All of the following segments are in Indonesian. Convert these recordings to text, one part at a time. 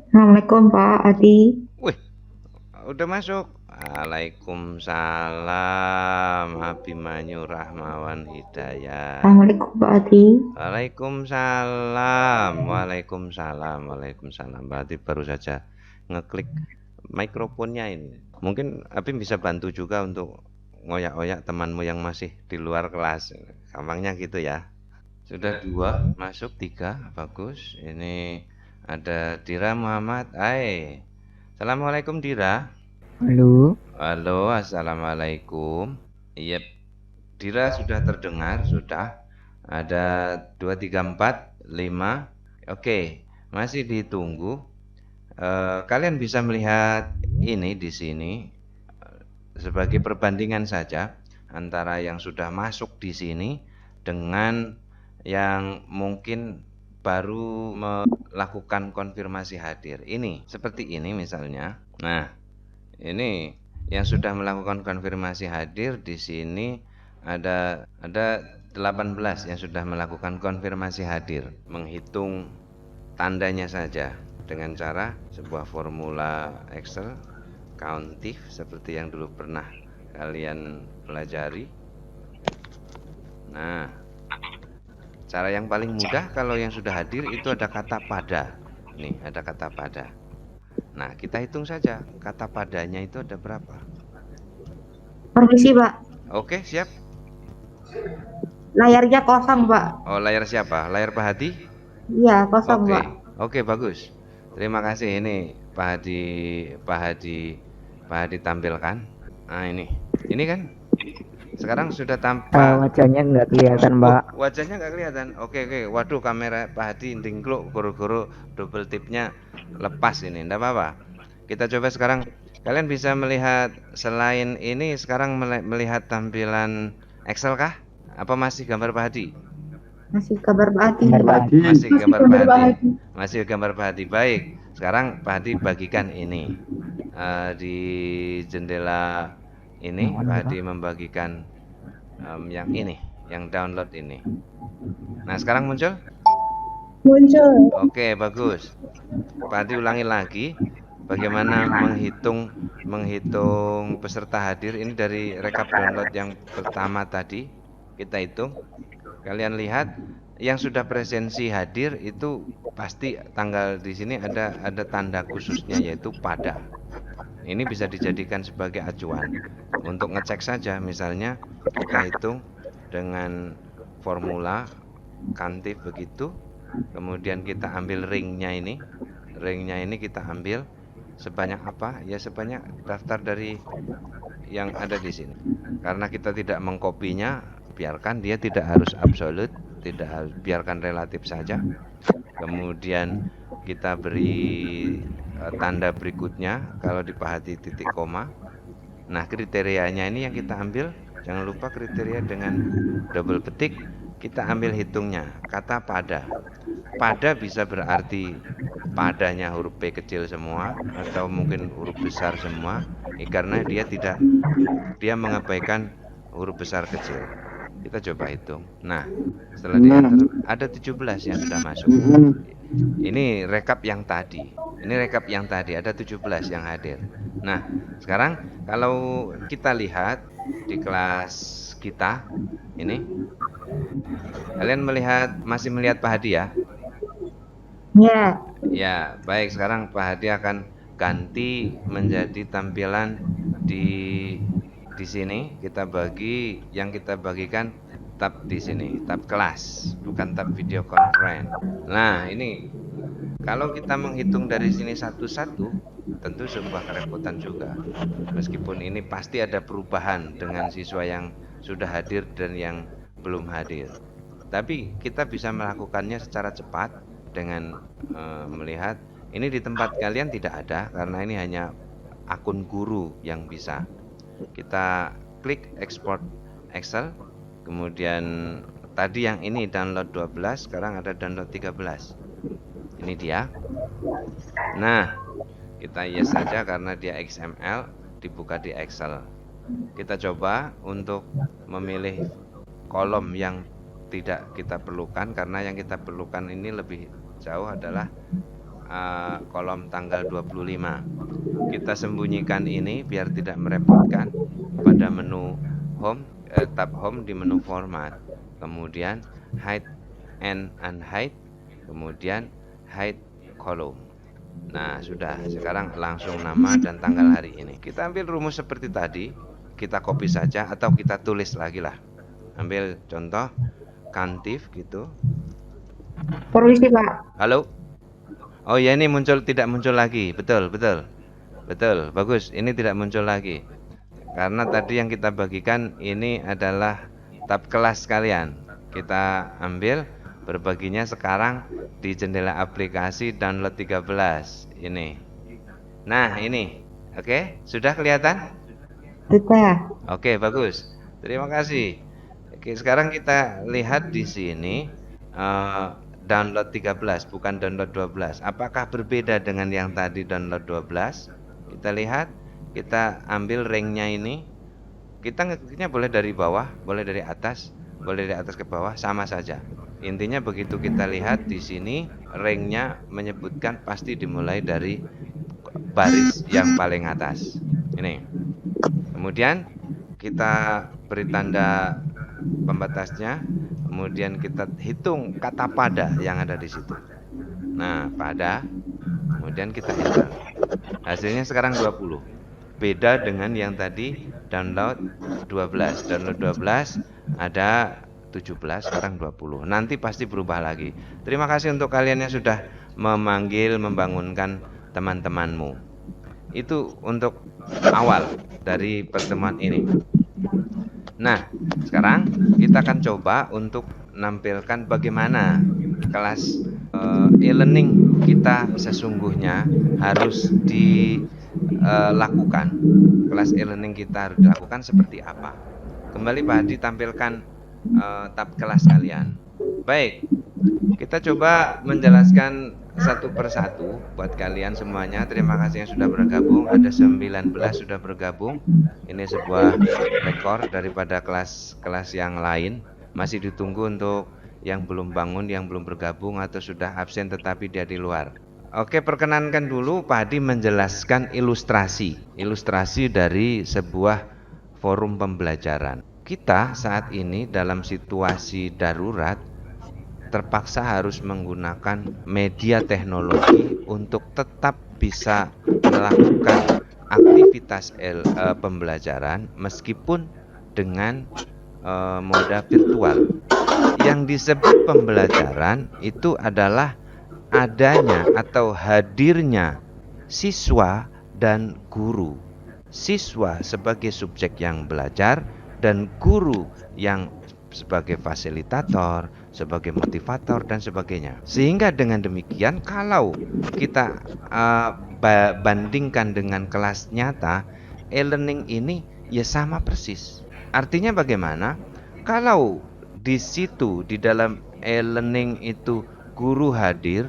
Assalamualaikum Pak Adi. Wih, udah masuk. Waalaikumsalam Abimanyu Rahmawan Hidayat. Assalamualaikum Pak Adi. Waalaikumsalam. Waalaikumsalam. Waalaikumsalam. Berarti baru saja ngeklik mikrofonnya ini. Mungkin Abim bisa bantu juga untuk ngoyak-ngoyak temanmu yang masih di luar kelas. Gampangnya gitu ya. Sudah dua, masuk tiga, bagus. Ini ada Dira Muhammad. Hai. Assalamualaikum Dira. Halo, Halo, assalamualaikum. Iya, Dira sudah terdengar, sudah. Ada 2, 3, 4, 5. Oke, masih ditunggu. Kalian bisa melihat ini di sini sebagai perbandingan saja antara yang sudah masuk di sini dengan yang mungkin baru melakukan konfirmasi hadir. Ini seperti ini misalnya. Nah, ini yang sudah melakukan konfirmasi hadir di sini ada 18 yang sudah melakukan konfirmasi hadir. Menghitung tandanya saja dengan cara sebuah formula Excel countif seperti yang dulu pernah kalian pelajari. Nah, cara yang paling mudah kalau yang sudah hadir itu ada kata pada. Nih, ada kata pada. Nah, kita hitung saja kata padanya itu ada berapa. Permisi Pak, Oke, siap. layarnya kosong Pak. Oh, layar siapa? Layar Pak Hadi? Iya kosong Oke. Pak. Oke, bagus. Terima kasih. Ini Pak Hadi, Pak Hadi, Pak Hadi tampilkan. Nah, ini. Ini kan sekarang sudah tampak. wajahnya nggak kelihatan, Mbak. Wajahnya nggak kelihatan. Oke, oke. Waduh, kamera Pak Hadi ndingkluk, guru-guru double tipnya lepas ini. Enggak apa-apa. Kita coba sekarang. Kalian bisa melihat selain ini sekarang melihat tampilan Excel kah? Apa masih gambar Pak Hadi? Masih kabar Pak Adi. Masih gambar Pak Hadi. Masih gambar Pak Hadi. Baik. Sekarang Pak Hadi bagikan ini. Di jendela ini Pak Hadi membagikan yang ini, yang download ini. Nah, sekarang muncul? Muncul. Oke, bagus. Pak Hadi ulangi lagi bagaimana menghitung peserta hadir ini dari rekap download yang pertama tadi. Kita hitung. Kalian lihat yang sudah presensi hadir itu pasti tanggal di sini ada tanda khususnya yaitu pada. Ini bisa dijadikan sebagai acuan untuk ngecek saja. Misalnya kita hitung dengan formula kantif begitu, kemudian kita ambil ringnya ini kita ambil sebanyak apa? Ya sebanyak daftar dari yang ada di sini. Karena kita tidak mengkopinya, biarkan dia tidak harus absolut, tidak harus, biarkan relatif saja. Kemudian kita beri tanda berikutnya kalau dipahati titik koma. Nah, kriterianya ini yang kita ambil. Jangan lupa kriteria dengan double ketik kita ambil hitungnya, kata pada. Pada bisa berarti padanya huruf P kecil semua atau mungkin huruf besar semua, karena dia mengabaikan huruf besar kecil. Kita coba hitung. Nah, setelah dienter ada 17 yang sudah masuk. Ini rekap yang tadi. Ini rekap yang tadi ada 17 yang hadir. Nah, sekarang kalau kita lihat di kelas kita ini, kalian masih melihat Pak Hadi ya? Ya. Ya, baik. Sekarang Pak Hadi akan ganti menjadi tampilan di sini. Kita bagi yang kita bagikan tab di sini, tab kelas, bukan tab video conference. Nah, ini kalau kita menghitung dari sini satu-satu, tentu sebuah kerepotan juga. Meskipun ini pasti ada perubahan dengan siswa yang sudah hadir dan yang belum hadir. Tapi kita bisa melakukannya secara cepat dengan melihat ini di tempat kalian tidak ada karena ini hanya akun guru yang bisa. Kita klik export Excel, kemudian tadi yang ini download 12, sekarang ada download 13. Ini dia. Nah, kita yes saja karena dia XML, dibuka di Excel. Kita coba untuk memilih kolom yang tidak kita perlukan, karena yang kita perlukan ini lebih jauh adalah kolom tanggal 25. Kita sembunyikan ini biar tidak merepotkan. Pada menu home, tab home di menu format, kemudian hide and unhide, kemudian hide column. Nah, sudah. Sekarang langsung nama dan tanggal hari ini. Kita ambil rumus seperti tadi, kita copy saja atau kita tulis lagi lah. Ambil contoh kantif gitu. Permisi Pak. Halo. Oh ya, ini tidak muncul lagi. Betul, betul. Betul, bagus. Ini tidak muncul lagi. Karena tadi yang kita bagikan ini adalah tab kelas kalian. Kita ambil berbaginya sekarang di jendela aplikasi download 13 ini. Nah, ini. Oke, sudah kelihatan? Sudah. Oke, bagus. Terima kasih. Oke, sekarang kita lihat di sini download 13 bukan download 12. Apakah berbeda dengan yang tadi download 12? Kita lihat, kita ambil ringnya ini. Kita ngekliknya boleh dari bawah, boleh dari atas, boleh dari atas ke bawah, sama saja. Intinya begitu kita lihat di sini, ringnya menyebutkan pasti dimulai dari baris yang paling atas. Ini. Kemudian kita beri tanda pembatasnya, kemudian kita hitung kata pada yang ada di situ. Nah, pada, kemudian kita enter. Hasilnya sekarang 20. Beda dengan yang tadi download 12. Download 12 ada 17, sekarang 20. Nanti pasti berubah lagi. Terima kasih untuk kalian yang sudah memanggil, membangunkan teman-temanmu. Itu untuk awal dari pertemuan ini. Nah, sekarang kita akan coba untuk menampilkan bagaimana kelas e-learning kita sesungguhnya harus dilakukan. Kelas e-learning kita harus dilakukan seperti apa. Kembali Pak Hadi tampilkan tab kelas kalian. Baik, kita coba menjelaskan satu persatu buat kalian semuanya. Terima kasih yang sudah bergabung. Ada 19 sudah bergabung. Ini sebuah rekor daripada kelas-kelas yang lain. Masih ditunggu untuk yang belum bangun, yang belum bergabung atau sudah absen tetapi dia di luar. Oke, perkenankan dulu Pak Hadi menjelaskan ilustrasi dari sebuah forum pembelajaran. Kita saat ini dalam situasi darurat terpaksa harus menggunakan media teknologi untuk tetap bisa melakukan aktivitas pembelajaran meskipun dengan moda virtual. Yang disebut pembelajaran itu adalah adanya atau hadirnya siswa dan guru. Siswa sebagai subjek yang belajar dan guru yang sebagai fasilitator, sebagai motivator dan sebagainya. Sehingga dengan demikian kalau kita bandingkan dengan kelas nyata, e-learning ini ya sama persis. Artinya bagaimana? Kalau di situ di dalam e-learning itu guru hadir,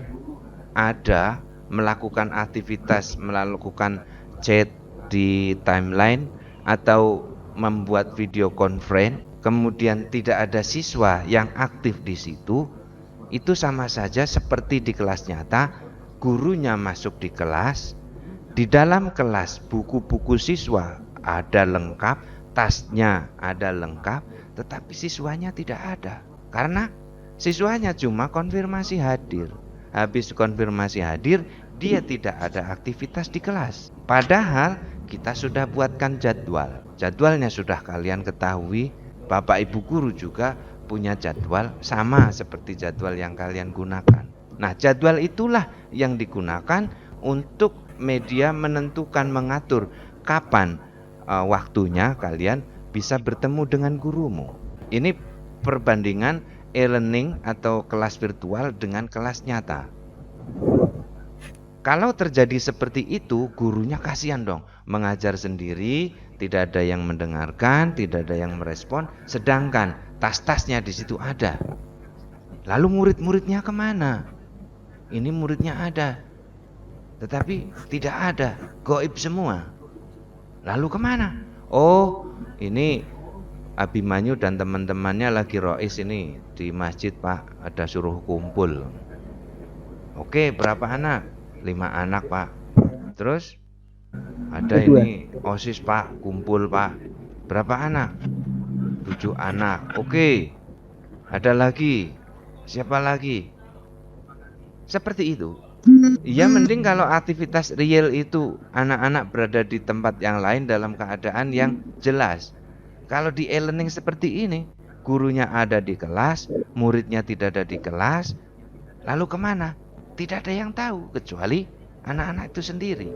ada melakukan aktivitas, melakukan chat di timeline atau membuat video conference, kemudian tidak ada siswa yang aktif di situ, itu sama saja seperti di kelas nyata. Gurunya masuk di kelas, di dalam kelas buku-buku siswa ada lengkap, tasnya ada lengkap, tetapi siswanya tidak ada. Karena siswanya cuma konfirmasi hadir. Habis konfirmasi hadir, dia tidak ada aktivitas di kelas. Padahal kita sudah buatkan jadwal. Jadwalnya sudah kalian ketahui. Bapak Ibu guru juga punya jadwal sama seperti jadwal yang kalian gunakan. Nah, jadwal itulah yang digunakan untuk media menentukan, mengatur kapan waktunya kalian bisa bertemu dengan gurumu. Ini perbandingan e-learning atau kelas virtual dengan kelas nyata. Kalau terjadi seperti itu, gurunya kasihan dong, mengajar sendiri, tidak ada yang mendengarkan, tidak ada yang merespon, sedangkan tas-tasnya di situ ada. Lalu murid-muridnya kemana? Ini muridnya ada, tetapi tidak ada, gaib semua. Lalu kemana? Oh, ini Abimanyu dan teman-temannya lagi rois ini di masjid Pak, ada suruh kumpul. Oke, berapa anak? 5 anak Pak. Terus ada Kedua. ini OSIS Pak, kumpul Pak. Berapa anak? 7 anak. Oke. Ada lagi. Siapa lagi? Seperti itu. Ya mending kalau aktivitas real itu anak-anak berada di tempat yang lain dalam keadaan yang jelas. Kalau di e-learning seperti ini, gurunya ada di kelas, muridnya tidak ada di kelas, lalu kemana? Tidak ada yang tahu kecuali anak-anak itu sendiri.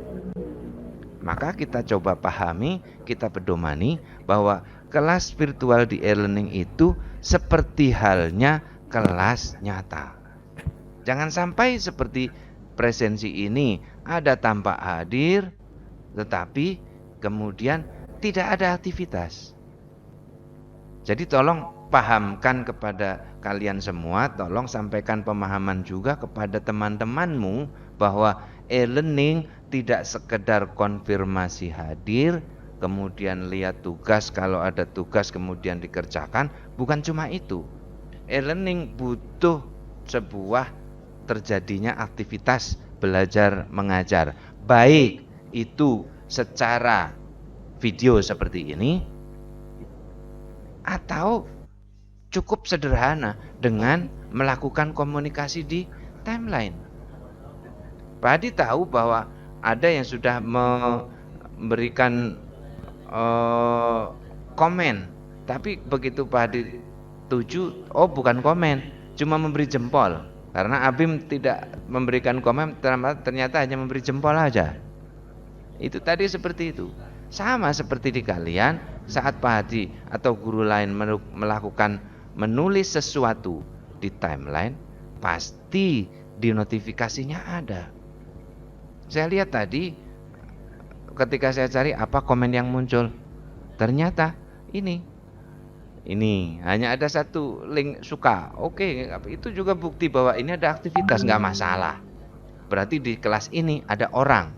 Maka kita coba pahami, kita pedomani bahwa kelas virtual di e-learning itu seperti halnya kelas nyata. Jangan sampai seperti presensi ini ada tampak hadir, tetapi kemudian tidak ada aktivitas. Jadi tolong pahamkan kepada kalian semua, tolong sampaikan pemahaman juga kepada teman-temanmu bahwa e-learning tidak sekedar konfirmasi hadir, kemudian lihat tugas, kalau ada tugas kemudian dikerjakan, bukan cuma itu. E-learning butuh sebuah terjadinya aktivitas belajar mengajar, baik itu secara video seperti ini atau cukup sederhana dengan melakukan komunikasi di timeline. Pak Hadi tahu bahwa ada yang sudah memberikan komen, tapi begitu Pak Hadi tuju, oh bukan komen, cuma memberi jempol. Karena Abim tidak memberikan komen, ternyata hanya memberi jempol aja. Itu tadi seperti itu. Sama seperti di kalian, saat Pak Hadi atau guru lain melakukan menulis sesuatu di timeline, pasti di notifikasinya ada. Saya lihat tadi ketika saya cari apa komen yang muncul, ternyata ini hanya ada satu link suka. Oke, itu juga bukti bahwa ini ada aktivitas, nggak masalah. Berarti di kelas ini ada orang.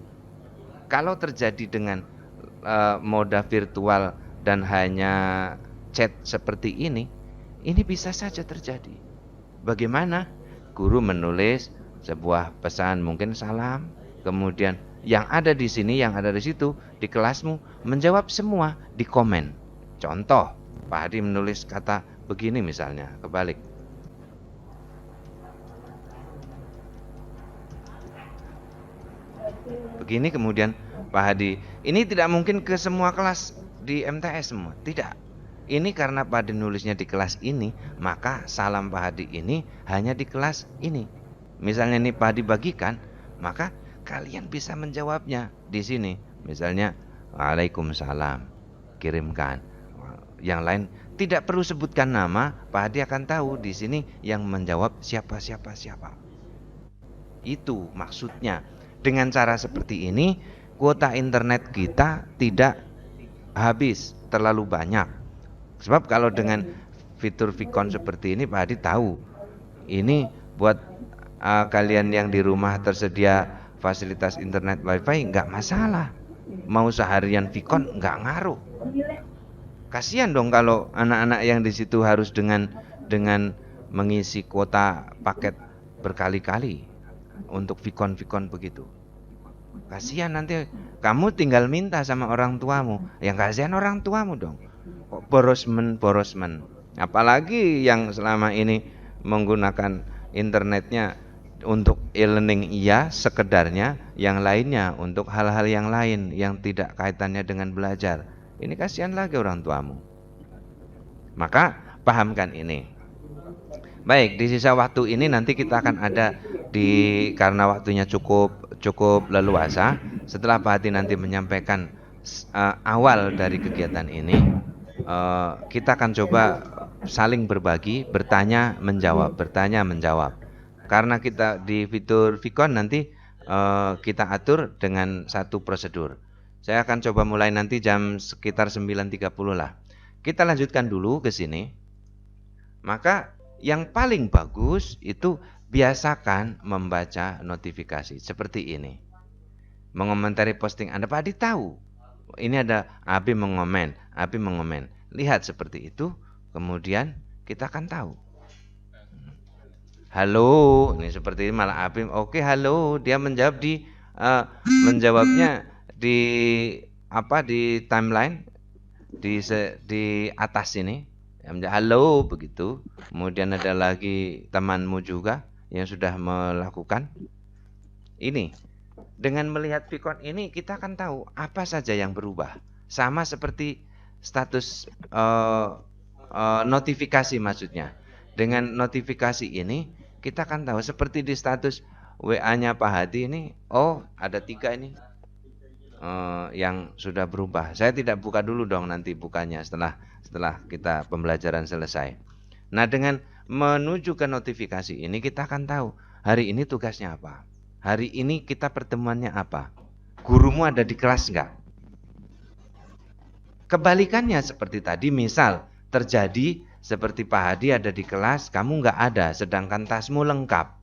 Kalau terjadi dengan moda virtual dan hanya chat seperti ini bisa saja terjadi. Bagaimana? Guru menulis sebuah pesan, mungkin salam, kemudian yang ada di sini, yang ada di situ, di kelasmu menjawab semua di komen. Contoh, Pak Hadi menulis kata begini misalnya, kebalik. Begini kemudian Pak Hadi, ini tidak mungkin ke semua kelas di MTS semua, tidak. Ini karena Pak Hadi nulisnya di kelas ini, maka salam Pak Hadi ini hanya di kelas ini. Misalnya ini Pak Hadi bagikan, maka kalian bisa menjawabnya di sini. Misalnya, Waalaikumsalam, kirimkan. Yang lain tidak perlu sebutkan nama, Pak Hadi akan tahu di sini yang menjawab siapa. Itu maksudnya. Dengan cara seperti ini, kuota internet kita tidak habis terlalu banyak. Sebab kalau dengan fitur Vicon seperti ini, Pak Hadi tahu ini buat kalian yang di rumah tersedia fasilitas internet wifi nggak masalah. Mau seharian Vicon nggak ngaruh. Kasihan dong kalau anak-anak yang di situ harus dengan mengisi kuota paket berkali-kali untuk Vicon begitu. Kasihan nanti kamu tinggal minta sama orang tuamu. Yang kasihan orang tuamu dong. Kok borosmen. Apalagi yang selama ini menggunakan internetnya untuk e-learning sekedarnya, yang lainnya untuk hal-hal yang lain yang tidak kaitannya dengan belajar. Ini kasihan lagi orang tuamu. Maka pahamkan ini. Baik, di sisa waktu ini nanti kita akan ada karena waktunya cukup leluasa. Setelah Pak Hadi nanti menyampaikan awal dari kegiatan ini, kita akan coba saling berbagi, bertanya menjawab. Karena kita di fitur Vicon nanti kita atur dengan satu prosedur. Saya akan coba mulai nanti jam sekitar 9.30 lah. Kita lanjutkan dulu ke sini. Maka yang paling bagus itu biasakan membaca notifikasi seperti ini. Mengomentari posting Anda, Pak Hadi tahu. Ini ada Abi mengomen. Lihat seperti itu, kemudian kita akan tahu. halo, ini seperti ini malah Apim, oke halo, dia menjawab menjawabnya di di timeline di atas ini, halo begitu. Kemudian ada lagi temanmu juga yang sudah melakukan ini. Dengan melihat Vicon ini kita akan tahu apa saja yang berubah. Sama seperti status notifikasi maksudnya. Dengan notifikasi ini kita akan tahu seperti di status WA-nya Pak Hadi ini, oh ada 3 ini yang sudah berubah. Saya tidak buka dulu dong, nanti bukanya setelah kita pembelajaran selesai. Nah, dengan menuju ke notifikasi ini kita akan tahu hari ini tugasnya apa. Hari ini kita pertemuannya apa? Gurumu ada di kelas enggak? Kebalikannya seperti tadi, misal terjadi seperti Pak Hadi ada di kelas, kamu enggak ada, sedangkan tasmu lengkap.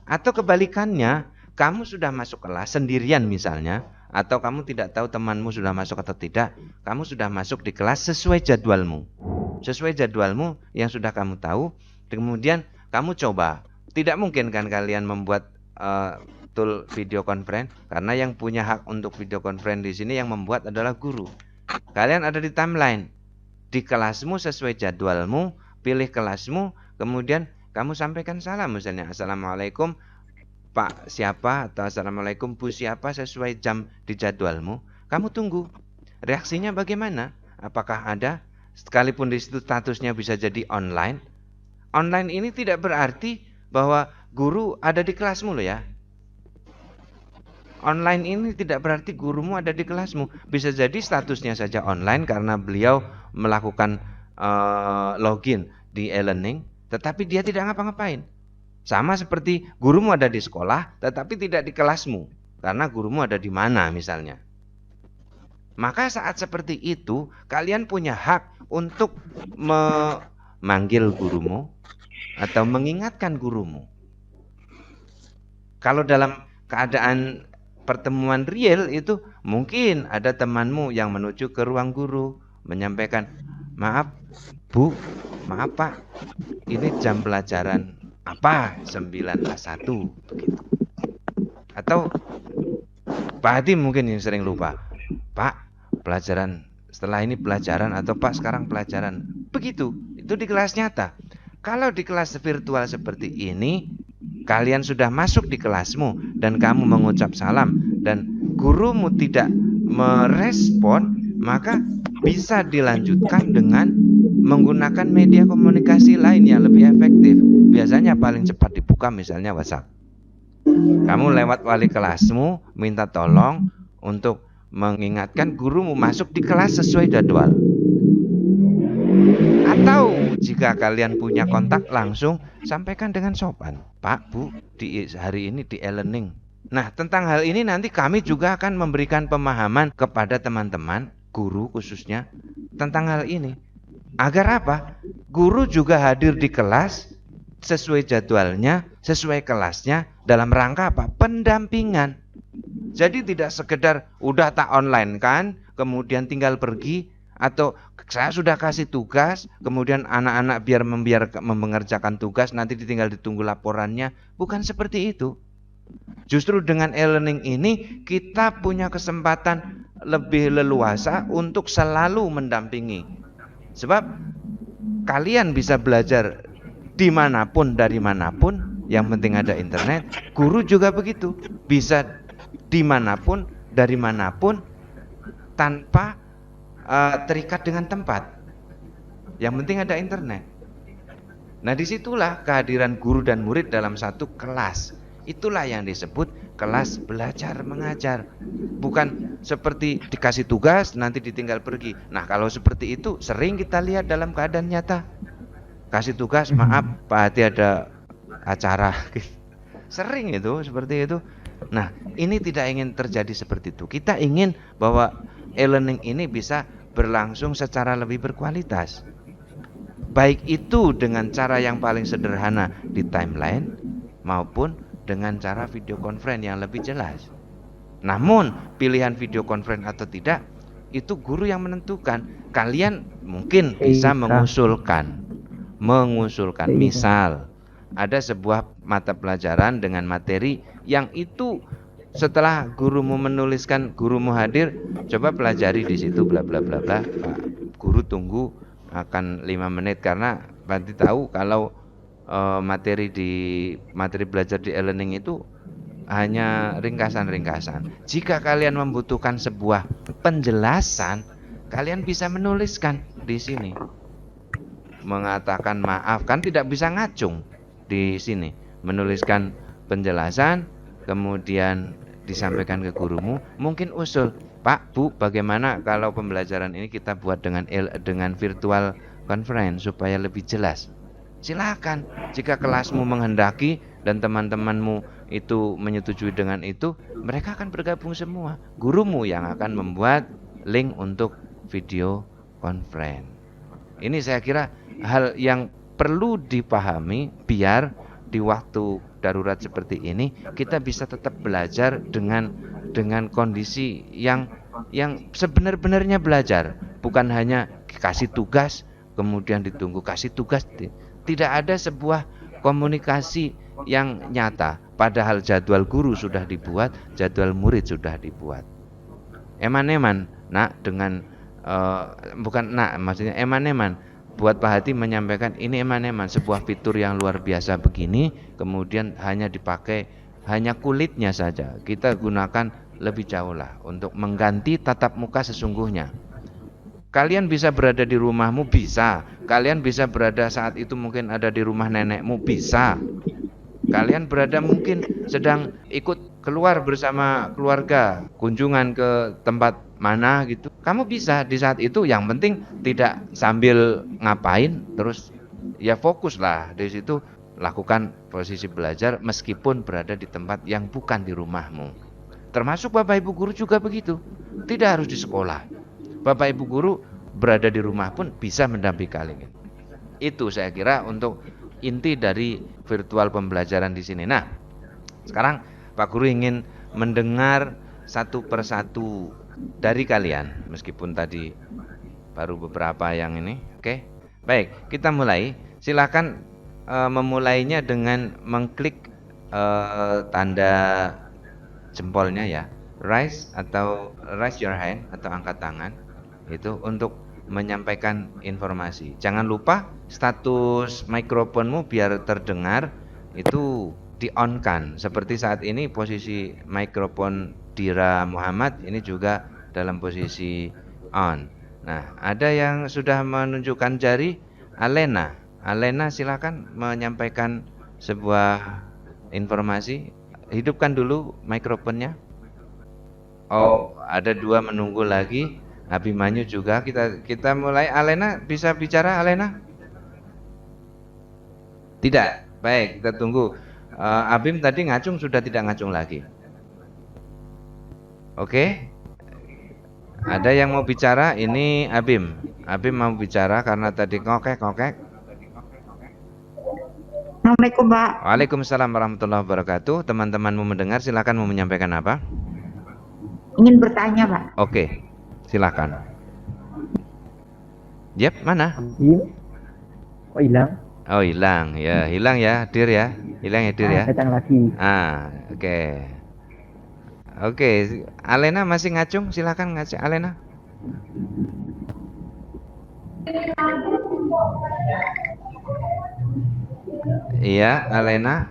Atau kebalikannya, kamu sudah masuk kelas sendirian misalnya, atau kamu tidak tahu temanmu sudah masuk atau tidak, kamu sudah masuk di kelas sesuai jadwalmu. Sesuai jadwalmu yang sudah kamu tahu, kemudian kamu coba. Tidak mungkin kan kalian membuat tool video conference, karena yang punya hak untuk video conference di sini yang membuat adalah guru. Kalian ada di timeline, di kelasmu sesuai jadwalmu, pilih kelasmu, kemudian kamu sampaikan salam, misalnya assalamualaikum Pak siapa atau assalamualaikum Bu siapa sesuai jam di jadwalmu. Kamu tunggu reaksinya bagaimana, apakah ada, sekalipun di situ statusnya bisa jadi online. Online ini tidak berarti bahwa guru ada di kelasmu loh ya. Online ini tidak berarti gurumu ada di kelasmu. Bisa jadi statusnya saja online karena beliau melakukan login di e-learning, tetapi dia tidak ngapa-ngapain. Sama seperti gurumu ada di sekolah tetapi tidak di kelasmu, karena gurumu ada di mana misalnya. Maka saat seperti itu kalian punya hak untuk memanggil gurumu atau mengingatkan gurumu. Kalau dalam keadaan pertemuan real itu mungkin ada temanmu yang menuju ke ruang guru menyampaikan, maaf Bu, maaf Pak, ini jam pelajaran apa 9A1 begitu. Atau Pak Hadi mungkin yang sering lupa, Pak pelajaran setelah ini pelajaran, atau Pak sekarang pelajaran, begitu. Itu di kelas nyata. Kalau di kelas virtual seperti ini, kalian sudah masuk di kelasmu dan kamu mengucap salam dan gurumu tidak merespon, maka bisa dilanjutkan dengan menggunakan media komunikasi lain yang lebih efektif. Biasanya paling cepat dibuka misalnya WhatsApp. Kamu lewat wali kelasmu minta tolong untuk mengingatkan gurumu masuk di kelas sesuai jadwal. Atau jika kalian punya kontak langsung, sampaikan dengan sopan, Pak, Bu, di hari ini di e-learning. Nah, tentang hal ini nanti kami juga akan memberikan pemahaman kepada teman-teman, guru khususnya, tentang hal ini. Agar apa? Guru juga hadir di kelas sesuai jadwalnya, sesuai kelasnya, dalam rangka apa? Pendampingan. Jadi tidak sekedar udah tak online kan, kemudian tinggal pergi, atau saya sudah kasih tugas, kemudian anak-anak biar mengerjakan tugas, nanti tinggal ditunggu laporannya. Bukan seperti itu. Justru dengan e-learning ini kita punya kesempatan lebih leluasa untuk selalu mendampingi. Sebab kalian bisa belajar dimanapun, dari manapun, yang penting ada internet. Guru juga begitu, bisa dimanapun, dari manapun, tanpa terikat dengan tempat. Yang penting ada internet. Nah, disitulah kehadiran guru dan murid dalam satu kelas. Itulah yang disebut kelas belajar mengajar. Bukan seperti dikasih tugas nanti ditinggal pergi. Nah, kalau seperti itu sering kita lihat dalam keadaan nyata. Kasih tugas, maaf Pak Hati ada acara. Sering itu seperti itu. Nah, ini tidak ingin terjadi seperti itu. Kita ingin bahwa e-learning ini bisa berlangsung secara lebih berkualitas. Baik itu dengan cara yang paling sederhana di timeline maupun dengan cara video conference yang lebih jelas. Namun pilihan video conference atau tidak itu guru yang menentukan. Kalian mungkin bisa mengusulkan. Misal ada sebuah mata pelajaran dengan materi yang itu setelah gurumu menuliskan, gurumu hadir, coba pelajari di situ bla bla bla bla. Pak guru tunggu akan 5 menit karena nanti tahu kalau materi belajar di e-learning itu hanya ringkasan-ringkasan. Jika kalian membutuhkan sebuah penjelasan, kalian bisa menuliskan di sini. Mengatakan maaf, kan tidak bisa ngacung di sini. Menuliskan penjelasan, kemudian disampaikan ke gurumu, mungkin usul, Pak, Bu, bagaimana kalau pembelajaran ini kita buat dengan virtual conference supaya lebih jelas? Silakan. Jika kelasmu menghendaki dan teman-temanmu itu menyetujui dengan itu, mereka akan bergabung semua. Gurumu yang akan membuat link untuk video conference. Ini saya kira hal yang perlu dipahami biar di waktu darurat seperti ini kita bisa tetap belajar dengan kondisi yang sebenar-benarnya belajar, bukan hanya kasih tugas kemudian ditunggu kasih tugas. Tidak ada sebuah komunikasi yang nyata, padahal jadwal guru sudah dibuat, jadwal murid sudah dibuat. Eman-eman, nak, dengan bukan nak, maksudnya eman-eman buat Pak Hati menyampaikan ini eman-eman sebuah fitur yang luar biasa begini, kemudian hanya dipakai hanya kulitnya saja. Kita gunakan lebih jauh lah untuk mengganti tatap muka sesungguhnya. Kalian bisa berada di rumahmu, bisa. Kalian bisa berada saat itu mungkin ada di rumah nenekmu, bisa. Kalian berada mungkin sedang ikut keluar bersama keluarga, kunjungan ke tempat mana gitu. Kamu bisa di saat itu, yang penting tidak sambil ngapain, terus ya fokuslah di situ, lakukan posisi belajar meskipun berada di tempat yang bukan di rumahmu. Termasuk Bapak Ibu guru juga begitu. Tidak harus di sekolah. Bapak Ibu guru berada di rumah pun bisa mendampingi kalian. Itu saya kira untuk inti dari virtual pembelajaran di sini. Nah, sekarang Pak Guru ingin mendengar satu persatu dari kalian, meskipun tadi baru beberapa yang ini. Oke, baik, kita mulai. Silakan memulainya dengan mengklik tanda jempolnya ya, raise your hand atau angkat tangan. Itu untuk menyampaikan informasi. Jangan lupa status mikrofonmu biar terdengar itu di-on-kan. Seperti saat ini posisi mikrofon Dira Muhammad ini juga dalam posisi on. Nah, ada yang sudah menunjukkan jari. Alena silakan menyampaikan sebuah informasi. Hidupkan dulu mikrofonnya. Oh, ada 2 menunggu lagi. Abimanyu juga, kita mulai. Alena bisa bicara, Alena? Tidak. Baik, kita tunggu. Abim tadi ngacung, sudah tidak ngacung lagi. Oke. Ada yang mau bicara? Ini Abim. Abim mau bicara karena tadi ngokek. Assalamualaikum, Pak. Waalaikumsalam warahmatullahi wabarakatuh. Teman-temanmu mendengar, silakan mau menyampaikan apa? Ingin bertanya, Pak. Oke. Silakan. Yep, mana? Kok hilang? Oh, hilang ya, Dir ya, hilang ya Dir ya. Datang lagi. Oke. Oke, Alena masih ngacung, silakan ngacung Alena. Iya, Alena.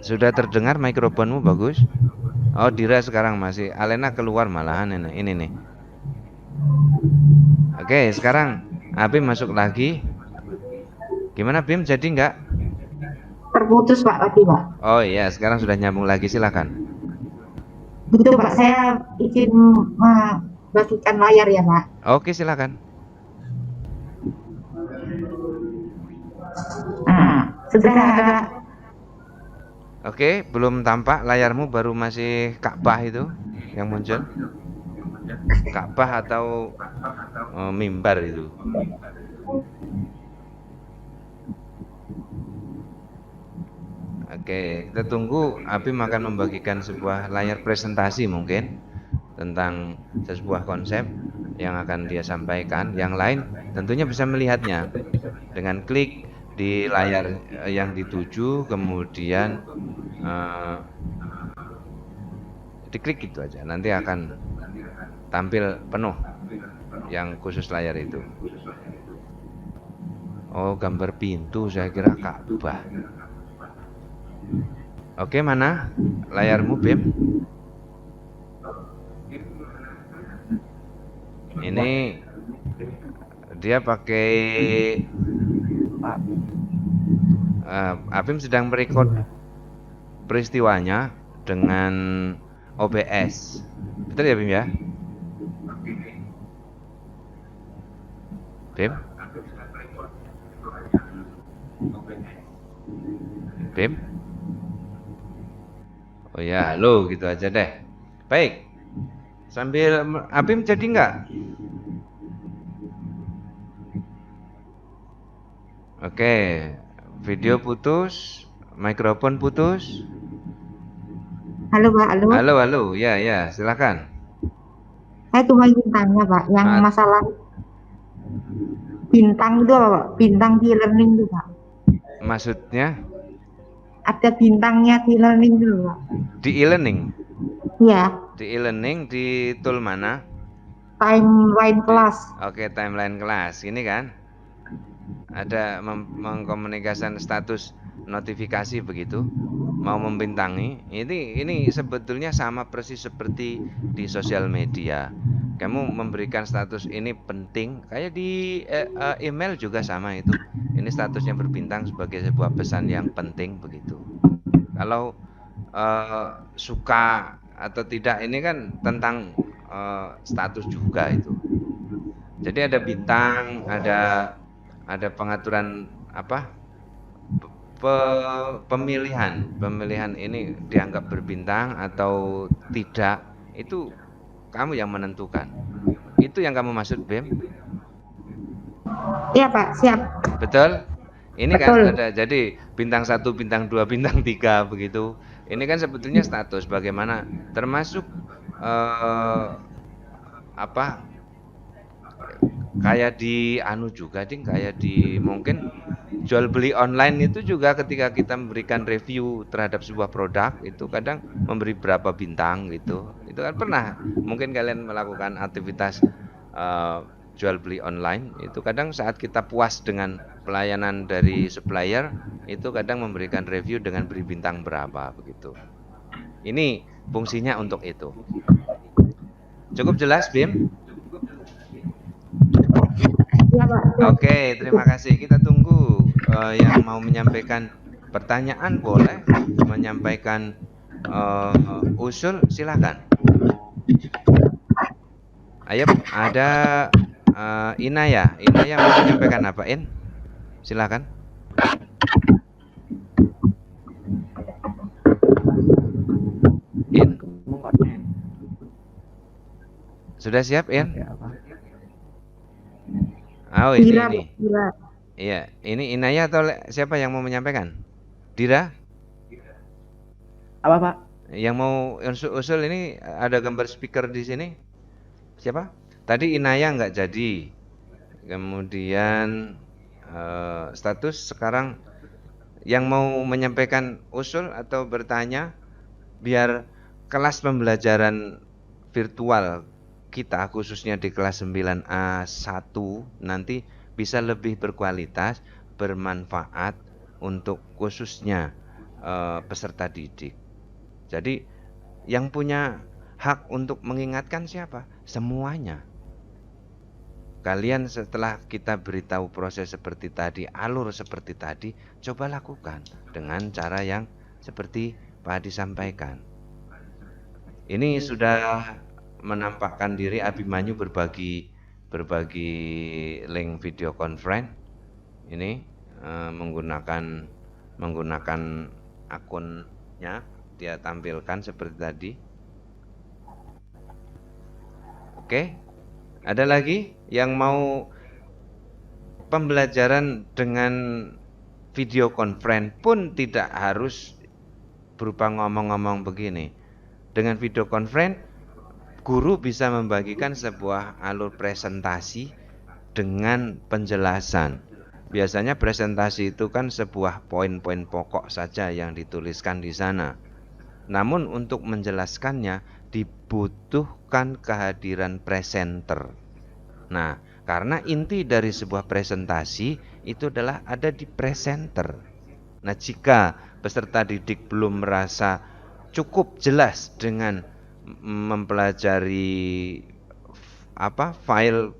Sudah terdengar mikrofonmu bagus? Oh, Dira sekarang masih. Alena keluar malahan ini nih. Oke, sekarang Abim masuk lagi. Gimana Bim, jadi enggak? Terputus, Pak, tadi, Pak. Oh iya, sekarang sudah nyambung lagi, silakan. Betul, Pak. Saya izin membagikan layar ya, Pak. Oke, silakan. Nah, sudah ada. Oke, belum tampak layarmu, baru masih Ka'bah itu yang muncul. Ka'bah atau mimbar itu. Oke, kita tunggu. Abim akan membagikan sebuah layar presentasi mungkin tentang sebuah konsep yang akan dia sampaikan. Yang lain tentunya bisa melihatnya dengan klik di layar yang dituju, kemudian diklik gitu aja, nanti akan tampil penuh yang khusus layar itu. Oh, gambar pintu, saya kira Ka'bah. Oke, mana layarmu, Bim? Ini dia pakai Abim sedang merekod peristiwanya dengan OBS. Betul ya, Bim ya? Bim? Bim? Oh ya, halo, gitu aja deh. Baik. Sambil Abim jadi nggak? Oke, video putus, mikrofon putus. Halo Pak, halo. Halo, halo, ya, ya, silakan. Saya cuma ingin tanya Pak, yang masalah bintang itu apa Pak? Bintang di learning itu Pak. Maksudnya Ada bintangnya di learning itu Pak. di e-learning? Iya, Di e-learning di tool mana? timeline kelas. Oke, timeline kelas. Ini kan ada mengkomunikasikan status notifikasi begitu, mau membintangi. Ini sebetulnya sama persis seperti di sosial media. Kamu memberikan status ini penting, kayak di email juga sama itu. Ini statusnya berbintang sebagai sebuah pesan yang penting begitu. Kalau suka atau tidak ini kan tentang status juga itu. Jadi ada bintang, ada pengaturan apa? Pemilihan ini dianggap berbintang atau tidak, itu kamu yang menentukan. Itu yang kamu maksud, Bim? Iya Pak, siap. Betul? Ini Betul. kan ada jadi bintang 1, bintang 2, bintang 3 begitu. Ini kan sebetulnya status bagaimana, termasuk apa? Kayak di juga, Ding, kayak di mungkin jual beli online itu juga ketika kita memberikan review terhadap sebuah produk itu kadang memberi berapa bintang gitu. Itu kan pernah mungkin kalian melakukan aktivitas jual beli online itu kadang saat kita puas dengan pelayanan dari supplier itu kadang memberikan review dengan beri bintang berapa begitu. Ini fungsinya untuk itu. Cukup jelas, Bim? Iya Pak. Oke, terima kasih. Kita tunggu yang mau menyampaikan pertanyaan boleh, menyampaikan usul silakan. Ayo, ada Inaya. Inaya mau menyampaikan apa, In? Silakan. In. Sudah siap, In? Oh, Dira, ini. Dira. Iya, ini Inaya atau siapa yang mau menyampaikan? Dira? Apa Pak? Yang mau usul ini ada gambar speaker di sini. Siapa? Tadi Inaya nggak jadi. Kemudian status sekarang yang mau menyampaikan usul atau bertanya biar kelas pembelajaran virtual kita khususnya di kelas 9A1 nanti bisa lebih berkualitas, bermanfaat untuk khususnya peserta didik. Jadi yang punya hak untuk mengingatkan siapa? Semuanya. Kalian setelah kita beritahu proses seperti tadi, alur seperti tadi, coba lakukan dengan cara yang seperti Pak Hadi sampaikan. Ini sudah menampakkan diri Abimanyu berbagi link video conference. Ini menggunakan akunnya dia tampilkan seperti tadi. Oke. Ada lagi yang mau pembelajaran dengan video conference pun tidak harus berupa ngomong-ngomong begini. Dengan video conference, guru bisa membagikan sebuah alur presentasi dengan penjelasan. Biasanya presentasi itu kan sebuah poin-poin pokok saja yang dituliskan di sana. Namun untuk menjelaskannya dibutuhkan kehadiran presenter. Nah, karena inti dari sebuah presentasi itu adalah ada di presenter. Nah, jika peserta didik belum merasa cukup jelas dengan mempelajari file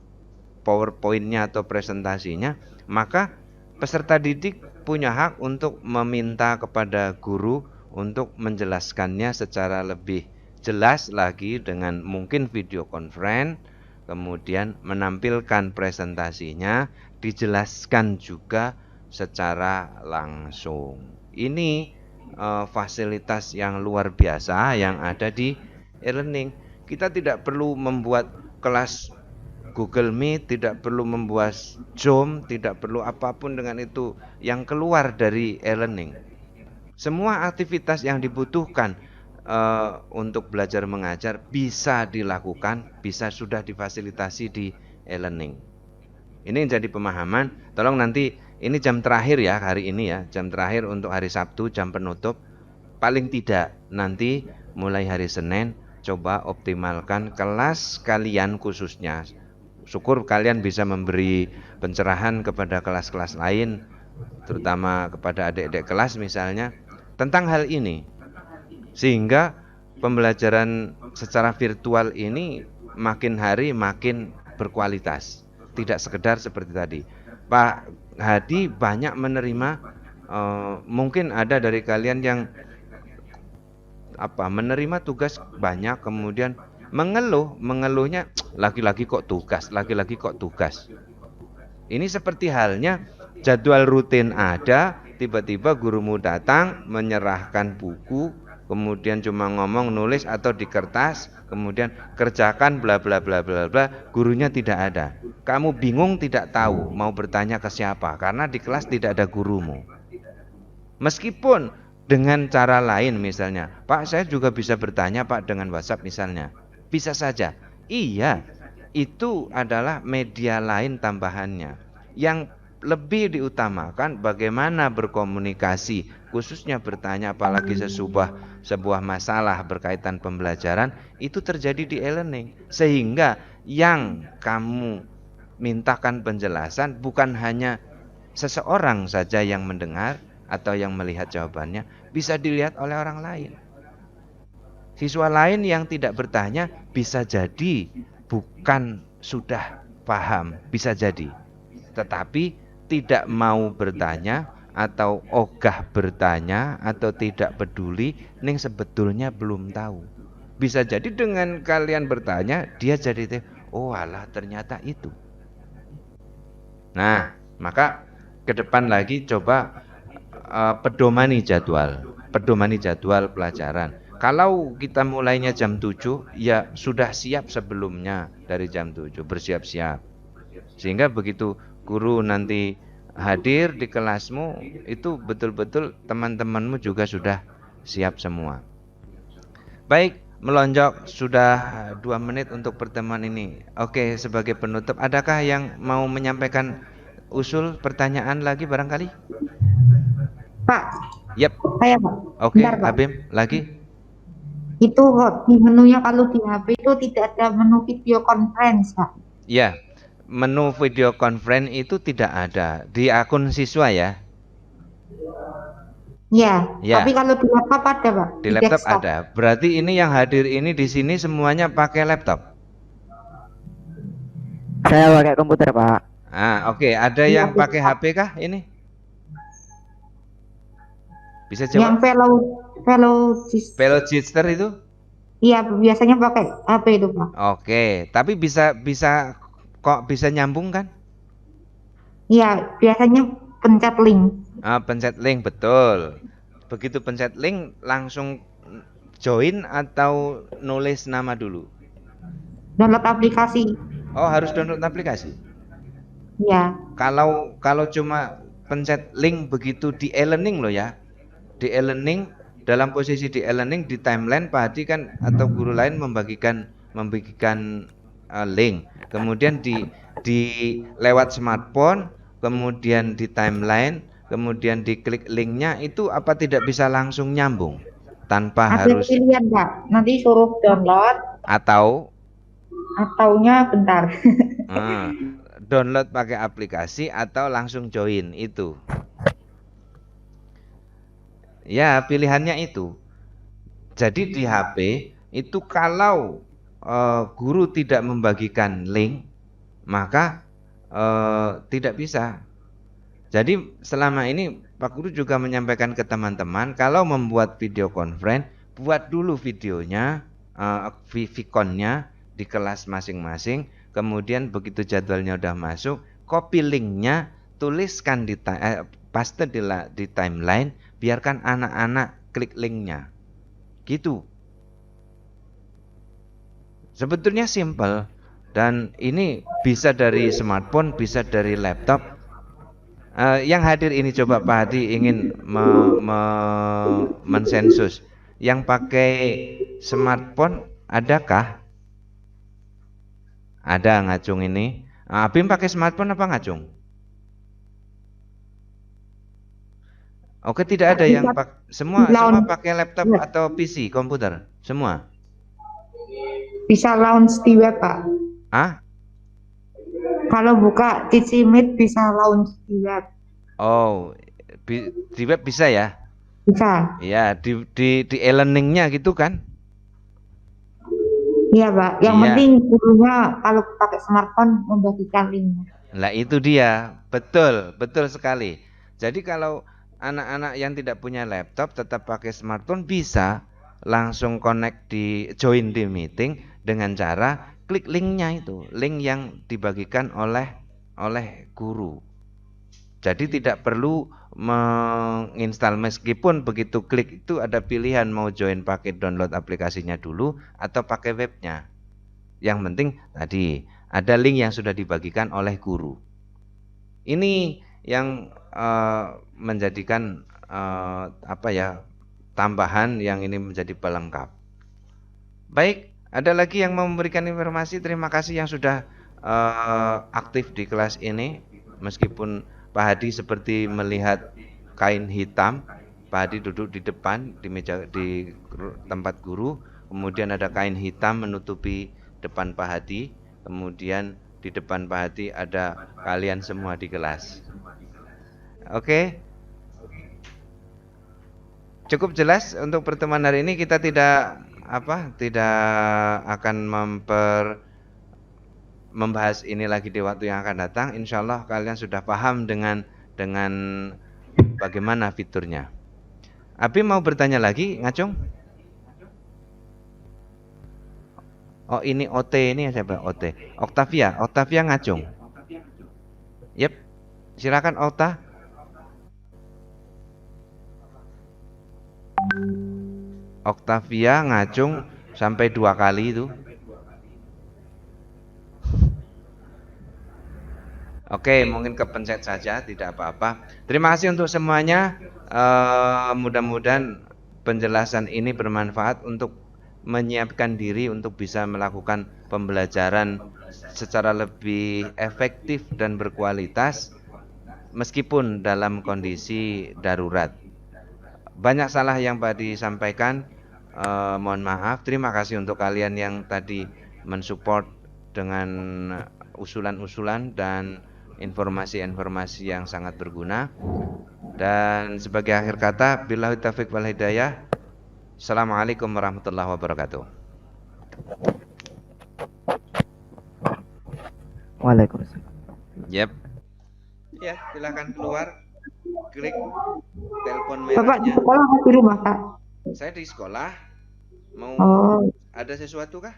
PowerPoint-nya atau presentasinya, maka peserta didik punya hak untuk meminta kepada guru untuk menjelaskannya secara lebih jelas lagi dengan mungkin video conference, kemudian menampilkan presentasinya, dijelaskan juga secara langsung. Ini fasilitas yang luar biasa yang ada di e-learning. Kita tidak perlu membuat kelas Google Meet, tidak perlu membuat Zoom, tidak perlu apapun dengan itu yang keluar dari e-learning. Semua aktivitas yang dibutuhkan untuk belajar mengajar bisa dilakukan, bisa sudah difasilitasi di e-learning. Ini jadi pemahaman. Tolong nanti, ini jam terakhir ya hari ini ya, jam terakhir untuk hari Sabtu, jam penutup. Paling tidak nanti mulai hari Senin coba optimalkan kelas kalian khususnya. Syukur kalian bisa memberi pencerahan kepada kelas-kelas lain, terutama kepada adik-adik kelas misalnya, tentang hal ini. Sehingga pembelajaran secara virtual ini makin hari makin berkualitas. Tidak sekedar seperti tadi. Pak Hadi banyak menerima, mungkin ada dari kalian yang menerima tugas banyak, kemudian mengeluhnya lagi-lagi kok tugas. Ini seperti halnya jadwal rutin ada, tiba-tiba gurumu datang menyerahkan buku, kemudian cuma ngomong nulis atau di kertas, kemudian kerjakan bla bla bla bla bla, gurunya tidak ada. Kamu bingung, tidak tahu mau bertanya ke siapa karena di kelas tidak ada gurumu. Meskipun dengan cara lain misalnya, Pak saya juga bisa bertanya Pak dengan WhatsApp misalnya. Bisa saja. Iya, itu adalah media lain tambahannya. Yang lebih diutamakan bagaimana berkomunikasi, khususnya bertanya apalagi sebuah masalah berkaitan pembelajaran, itu terjadi di e-learning. Sehingga yang kamu mintakan penjelasan bukan hanya seseorang saja yang mendengar atau yang melihat jawabannya, bisa dilihat oleh orang lain. Siswa lain yang tidak bertanya bisa jadi bukan sudah paham, bisa jadi, tetapi tidak mau bertanya atau ogah bertanya atau tidak peduli, ning sebetulnya belum tahu. Bisa jadi dengan kalian bertanya, dia jadi oh alah ternyata itu. Nah, maka ke depan lagi coba pedomani jadwal pelajaran. Kalau kita mulainya jam 7, ya sudah siap sebelumnya dari jam 7, bersiap-siap. Sehingga begitu guru nanti hadir di kelasmu, itu betul-betul teman-temanmu juga sudah siap semua. Baik, melonjak sudah 2 menit untuk pertemuan ini. Oke, sebagai penutup, adakah yang mau menyampaikan usul pertanyaan lagi barangkali? Pak. Yep. Saya Pak. Oke, Bentar, Pak. Abim lagi? Itu kok di menunya kalau di HP itu tidak ada menu video conference, Pak. Ya, menu video conference itu tidak ada di akun siswa ya. Ya, Ya. tapi kalau di laptop ada, Pak. Di laptop desktop ada. Berarti ini yang hadir ini di sini semuanya pakai laptop. Saya pakai komputer, Pak. Oke. Ada yang pakai HP kah ini? Bisa yang jawab? Velogister itu? Iya, biasanya pakai HP itu, Pak. Oke, tapi bisa nyambung kan? Iya, biasanya pencet link. Pencet link, betul. Begitu pencet link langsung join atau nulis nama dulu? Download aplikasi. Oh, harus download aplikasi? Iya. Kalau cuma pencet link begitu di e-learning loh ya. Di e-learning, dalam posisi di e-learning, di timeline Pak Hadi kan atau guru lain membagikan link. Kemudian di lewat smartphone kemudian di timeline, kemudian diklik linknya, itu apa tidak bisa langsung nyambung tanpa Ada harus pilihan Pak, nanti suruh download atau ataunya bentar. eh, download pakai aplikasi atau langsung join itu? Ya, pilihannya itu. Jadi di HP itu kalau guru tidak membagikan link, maka tidak bisa. Jadi selama ini Pak Guru juga menyampaikan ke teman-teman, kalau membuat video conference, buat dulu videonya, vkonnya di kelas masing-masing. Kemudian begitu jadwalnya udah masuk, copy linknya, tuliskan paste di timeline, biarkan anak-anak klik linknya. Gitu. Sebetulnya simple, dan ini bisa dari smartphone, bisa dari laptop. Yang hadir ini coba Pak Hadi ingin mensensus. Yang pakai smartphone adakah? Ada ngacung ini. Bim pakai smartphone apa ngacung? Oke, tidak ada yang semua pakai laptop atau PC, komputer, semua. Bisa launch di web Pak. Kalau buka Teach Meet bisa launch di web. Oh, di web bisa ya? Bisa. Ya, di e-learningnya gitu kan? Iya Pak. Yang penting gurunya kalau pakai smartphone membagikan linknya. Nah itu dia, betul sekali. Jadi kalau anak-anak yang tidak punya laptop tetap pakai smartphone bisa langsung connect join di meeting dengan cara klik linknya itu, link yang dibagikan oleh guru. Jadi tidak perlu menginstal, meskipun begitu klik itu ada pilihan mau join pakai download aplikasinya dulu atau pakai webnya. Yang penting tadi ada link yang sudah dibagikan oleh guru. Ini yang menjadikan tambahan yang ini menjadi pelengkap. Baik, ada lagi yang mau memberikan informasi? Terima kasih yang sudah aktif di kelas ini. Meskipun Pak Hadi seperti melihat kain hitam, Pak Hadi duduk di depan di tempat guru, kemudian ada kain hitam menutupi depan Pak Hadi, kemudian di depan Pak Hadi ada kalian semua di kelas. Oke. Cukup jelas untuk pertemuan hari ini. Kita tidak akan membahas ini lagi di waktu yang akan datang. Insya Allah kalian sudah paham dengan bagaimana fiturnya. Abi mau bertanya lagi, Ngacung? Oh, ini OT, ini siapa? OT. Octavia Ngacung. Yep. Silakan Okta. Octavia Ngacung sampai 2 kali itu. Oke, mungkin kepencet saja, tidak apa-apa. Terima kasih untuk semuanya. Mudah-mudahan penjelasan ini bermanfaat untuk menyiapkan diri untuk bisa melakukan pembelajaran secara lebih efektif dan berkualitas meskipun dalam kondisi darurat. Banyak salah yang Pak disampaikan, mohon maaf. Terima kasih untuk kalian yang tadi mensupport dengan usulan-usulan dan informasi-informasi yang sangat berguna. Dan sebagai akhir kata, billahi taufiq wal hidayah. Assalamualaikum warahmatullahi wabarakatuh. Waalaikumsalam. Yep. Ya, silakan keluar. Klik telepon Bapak di merahnya. sekolah atau di rumah Pak? Saya di sekolah. Mau ada sesuatu kah?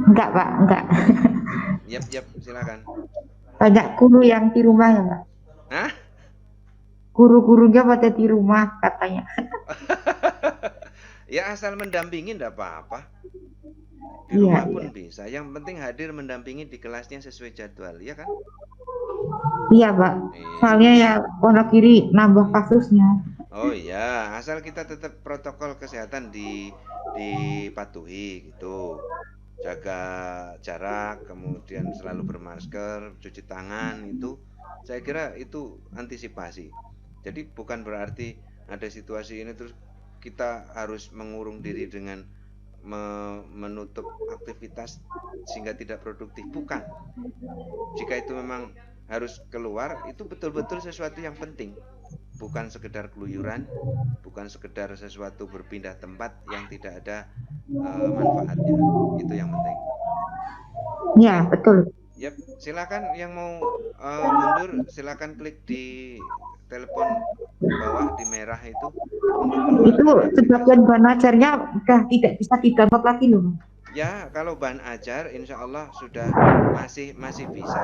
Enggak Pak, enggak. Yap, silakan. Banyak guru yang di rumah ya Pak? Hah? Guru-gurunya pada di rumah katanya. Ya asal mendampingi enggak apa-apa. Di rumah pun bisa. Yang penting hadir mendampingi di kelasnya sesuai jadwal, ya kan? Iya Pak. Soalnya ya Wonogiri nambah kasusnya. Oh iya, asal kita tetap protokol kesehatan dipatuhi gitu. Jaga jarak, kemudian selalu bermasker, cuci tangan, itu Saya kira itu antisipasi. Jadi bukan berarti ada situasi ini terus kita harus mengurung diri dengan menutup aktivitas sehingga tidak produktif. Bukan. Jika itu memang harus keluar, itu betul-betul sesuatu yang penting. Bukan sekedar keluyuran, bukan sekedar sesuatu berpindah tempat yang tidak ada manfaatnya. Itu yang penting. Ya, betul. Yap, silakan yang mau mundur, silakan klik di telepon bawah di merah itu untuk keluar. Itu sebagian bahan ajarnya udah tidak bisa di-download lagi loh. Ya, kalau bahan ajar insya Allah sudah masih bisa.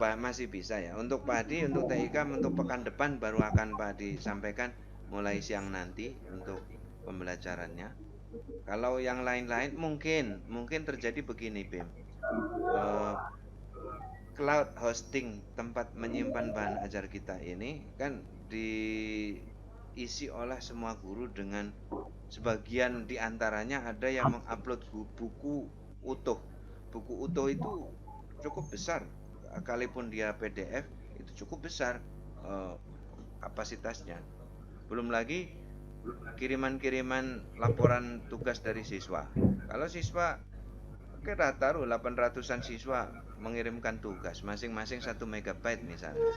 Masih bisa ya. Untuk Pak Hadi, untuk TIK, untuk pekan depan baru akan Pak Hadi sampaikan mulai siang nanti untuk pembelajarannya. Kalau yang lain-lain mungkin terjadi begini, Bim. Cloud hosting tempat menyimpan bahan ajar kita ini kan diisi oleh semua guru dengan sebagian diantaranya ada yang mengupload buku utuh. Buku utuh itu cukup besar. Kalaupun dia PDF itu cukup besar kapasitasnya. Belum lagi kiriman-kiriman laporan tugas dari siswa. Kalau siswa kita taruh 800-an siswa mengirimkan tugas masing-masing 1 megabyte misalnya.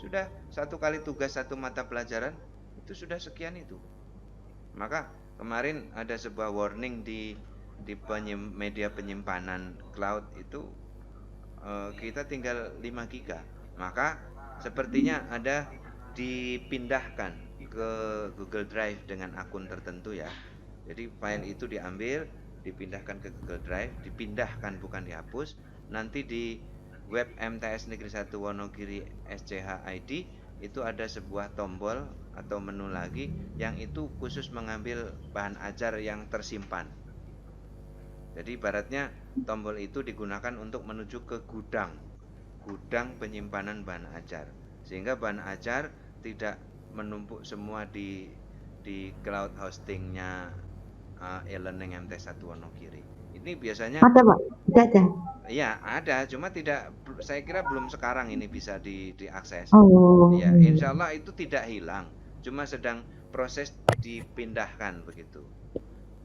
Sudah satu kali tugas satu mata pelajaran itu sudah sekian itu. Maka kemarin ada sebuah warning di media penyimpanan cloud itu kita tinggal 5 giga. Maka sepertinya ada dipindahkan ke Google Drive dengan akun tertentu ya. Jadi file itu diambil, dipindahkan ke Google Drive, dipindahkan bukan dihapus. Nanti di web MTS Negeri 1 Wonogiri SCH ID itu ada sebuah tombol atau menu lagi yang itu khusus mengambil bahan ajar yang tersimpan. Jadi ibaratnya tombol itu digunakan untuk menuju ke gudang penyimpanan bahan ajar, sehingga bahan ajar tidak menumpuk semua di cloud hostingnya e-learning MT1 Wonogiri. Ini biasanya ada Pak, ada. Iya ada, cuma tidak, saya kira belum sekarang ini bisa diakses. Oh. Ya, insya Allah itu tidak hilang, cuma sedang proses dipindahkan begitu.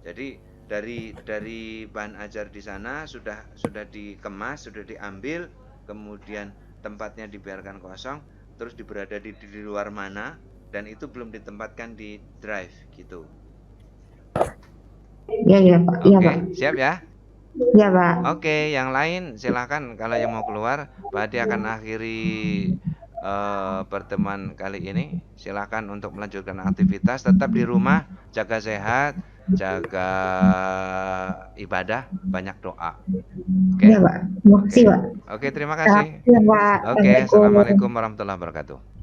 Jadi dari bahan ajar di sana sudah dikemas, sudah diambil, kemudian tempatnya dibiarkan kosong, terus berada di luar mana, dan itu belum ditempatkan di drive gitu. Ya Pak. Oke, Ya, Pak. siap ya? Ya Pak. Oke, yang lain silakan kalau yang mau keluar. Pak Hadi akan akhiri pertemuan kali ini. Silakan untuk melanjutkan aktivitas. Tetap di rumah, jaga sehat, jaga ibadah, banyak doa. Oke. Ya Pak. Terima kasih Pak. Oke, terima kasih. Ya Pak. Oke, assalamualaikum warahmatullahi wabarakatuh.